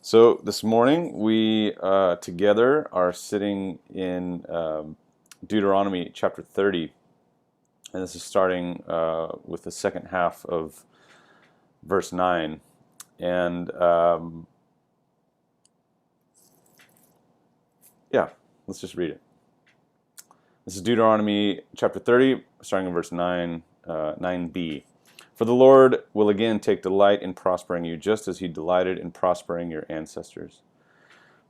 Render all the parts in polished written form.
So this morning we together are sitting in Deuteronomy chapter 30, and this is starting with the second half of verse 9. And yeah, let's just read it. This is Deuteronomy chapter 30, starting in verse 9, 9b. For the Lord will again take delight in prospering you, just as he delighted in prospering your ancestors.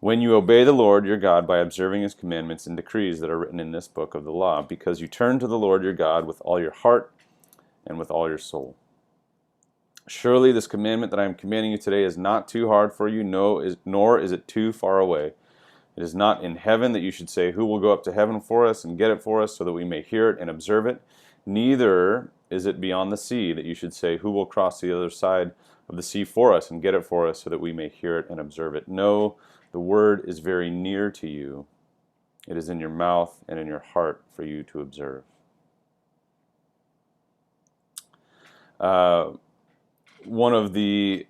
When you obey the Lord your God by observing his commandments and decrees that are written in this book of the law, because you turn to the Lord your God with all your heart and with all your soul. Surely this commandment that I am commanding you today is not too hard for you, nor is it too far away. It is not in heaven that you should say, who will go up to heaven for us and get it for us so that we may hear it and observe it? Neither is it beyond the sea that you should say, who will cross the other side of the sea for us and get it for us so that we may hear it and observe it? No, the word is very near to you. It is in your mouth and in your heart for you to observe. One of the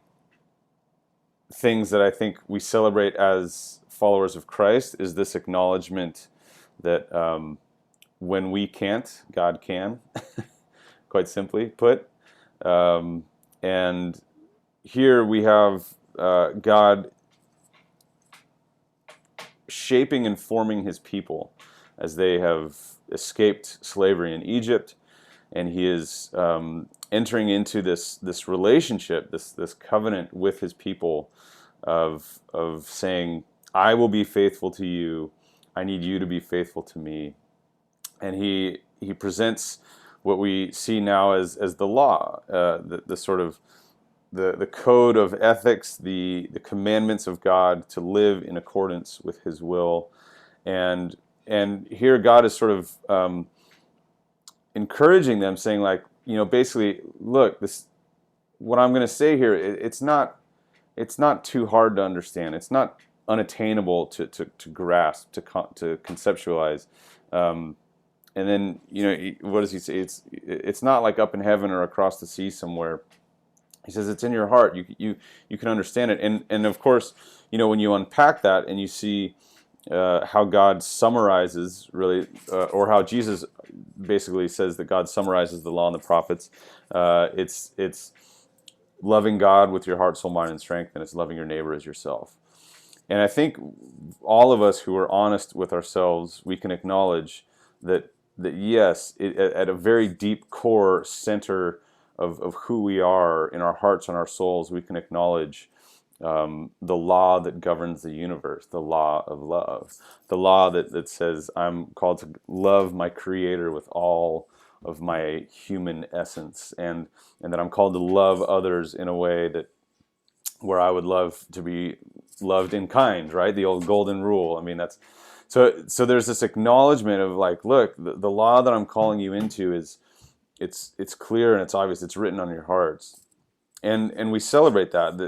things that I think we celebrate as followers of Christ is this acknowledgement that when we can't, God can, quite simply put. And here we have God shaping and forming his people as they have escaped slavery in Egypt, and he is entering into this relationship, this covenant with his people of saying, I will be faithful to you. I need you to be faithful to me. And he presents what we see now as the law, the sort of the code of ethics, the commandments of God to live in accordance with his will. And here God is sort of encouraging them, saying, like, basically, look, this, what I'm going to say here, it's not too hard to understand. It's not unattainable to grasp, to conceptualize. And then, what does he say? It's not like up in heaven or across the sea somewhere. He says it's in your heart. You can understand it. And of course, when you unpack that and you see how God summarizes, really, or how Jesus basically says that God summarizes the law and the prophets, it's loving God with your heart, soul, mind, and strength, and it's loving your neighbor as yourself. And I think all of us who are honest with ourselves, we can acknowledge that yes, at a very deep core center of who we are in our hearts and our souls, we can acknowledge the law that governs the universe, the law of love, the law that says I'm called to love my Creator with all of my human essence, and that I'm called to love others in a way that where I would love to be loved in kind, right? The old golden rule. I mean, that's so there's this acknowledgement of, like, look, the law that I'm calling you into is it's clear and it's obvious. It's written on your hearts, and we celebrate that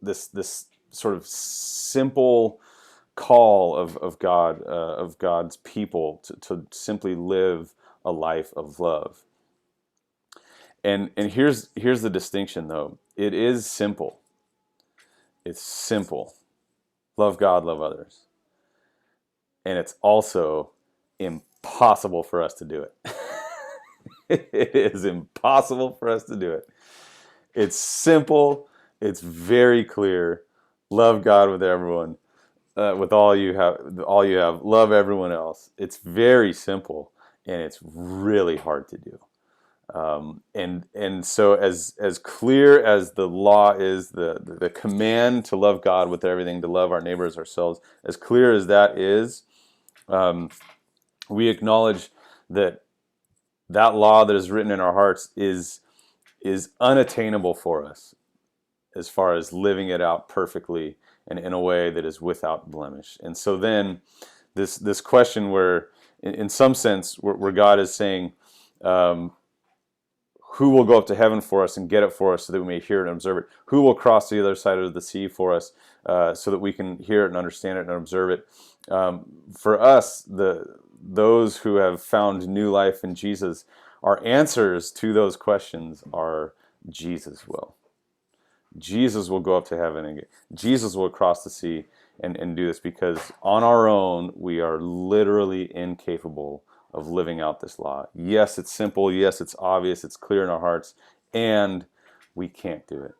this sort of simple call of God, of God's people to simply live a life of love. And here's the distinction, though. It is simple. It's simple. Love God, love others. And it's also impossible for us to do it. It is impossible for us to do it. It's simple. It's very clear. Love God with everyone, with all you have. All you have. Love everyone else. It's very simple, and it's really hard to do. And so as clear as the law is, the command to love God with everything, to love our neighbors ourselves, as clear as that is, we acknowledge that law that is written in our hearts is unattainable for us as far as living it out perfectly and in a way that is without blemish. And so then this question where, in some sense, where God is saying, who will go up to heaven for us and get it for us so that we may hear it and observe it? Who will cross the other side of the sea for us so that we can hear it and understand it and observe it? For us, those who have found new life in Jesus, our answers to those questions are Jesus will. Jesus will go up to heaven, and Jesus will cross the sea and do this, because on our own we are literally incapable of living out this law. Yes, it's simple. Yes, it's obvious. It's clear in our hearts, and we can't do it.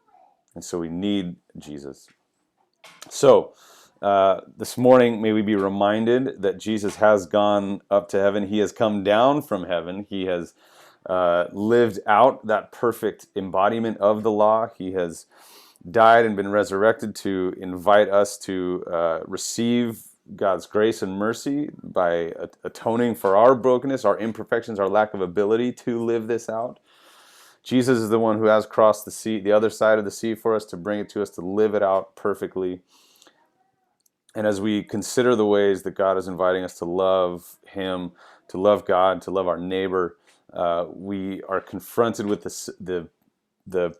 And so we need Jesus. So this morning, may we be reminded that Jesus has gone up to heaven. He has come down from heaven. He has lived out that perfect embodiment of the law. He has died and been resurrected to invite us to receive God's grace and mercy by atoning for our brokenness, our imperfections, our lack of ability to live this out. Jesus is the one who has crossed the sea, the other side of the sea, for us, to bring it to us, to live it out perfectly. And as we consider the ways that God is inviting us to love Him, to love God, to love our neighbor, we are confronted with the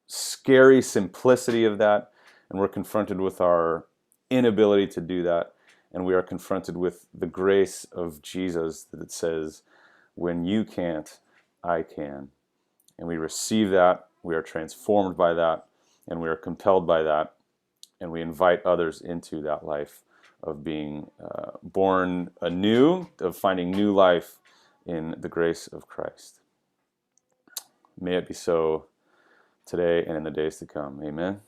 scary simplicity of that, and we're confronted with our inability to do that, and we are confronted with the grace of Jesus that says, when you can't, I can. And we receive that, we are transformed by that, and we are compelled by that, and we invite others into that life of being born anew, of finding new life in the grace of Christ. May it be so today and in the days to come. Amen.